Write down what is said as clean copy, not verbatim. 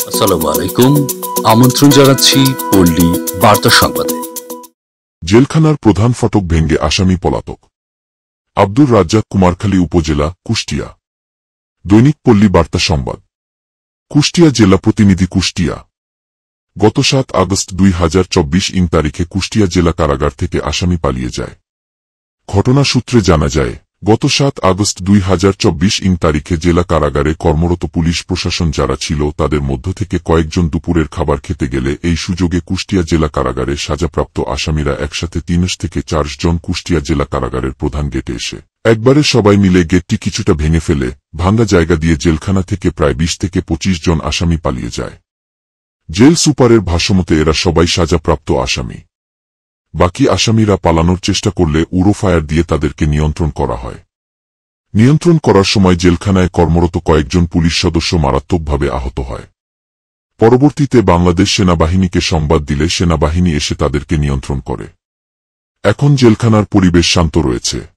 আসসালামু আলাইকুম, আমন্ত্রণ জানাচ্ছি পল্লী বার্তা সংবাদে। জেলখানার প্রধান ফটক ভেঙে আসামি পলাতক। আব্দুর রাজ্জাক, কুমারখালী উপজেলা, কুষ্টিয়া। দৈনিক পল্লী বার্তা সংবাদ। কুষ্টিয়া জেলা প্রতিনিধি। কুষ্টিয়া। গত 7 আগস্ট 2024 তারিখে কুষ্টিয়া জেলা কারাগার থেকে আসামি পালিয়ে যায়। ঘটনা সূত্রে জানা যায়, গত 7 আগস্ট 2024 তারিখে জেলা কারাগারে কর্মরত পুলিশ প্রশাসন যারা ছিল তাদের মধ্য থেকে কয়েকজন দুপুরের খাবার খেতে গেলে এই সুযোগে কুষ্টিয়া জেলা কারাগারে সাজাপ্রাপ্ত আসামিরা একসাথে 3 থেকে 4 জন কুষ্টিয়া জেলা কারাগারের প্রধান গেটে এসে একবারে সবাই মিলে গেটটি কিছুটা ভেঙে ফেলে ভাঙ্গা জায়গা দিয়ে জেলখানা থেকে প্রায় 20 থেকে 25 জন আসামি পালিয়ে যায়। জেল সুপারের ভাষ্যমতে এরা সবাই সাজাপ্রাপ্ত আসামি। বাকি আসামিরা পালানোর চেষ্টা করলে উড়ো ফায়ার দিয়ে তাদেরকে নিয়ন্ত্রণ করা হয়। নিয়ন্ত্রণ করার সময় জেলখানায় কর্মরত কয়েকজন পুলিশ সদস্য মারাত্মকভাবে আহত হয়। পরবর্তীতে বাংলাদেশ সেনাবাহিনীকে সংবাদ দিলে সেনাবাহিনী এসে তাদেরকে নিয়ন্ত্রণ করে। এখন জেলখানার পরিবেশ শান্ত রয়েছে।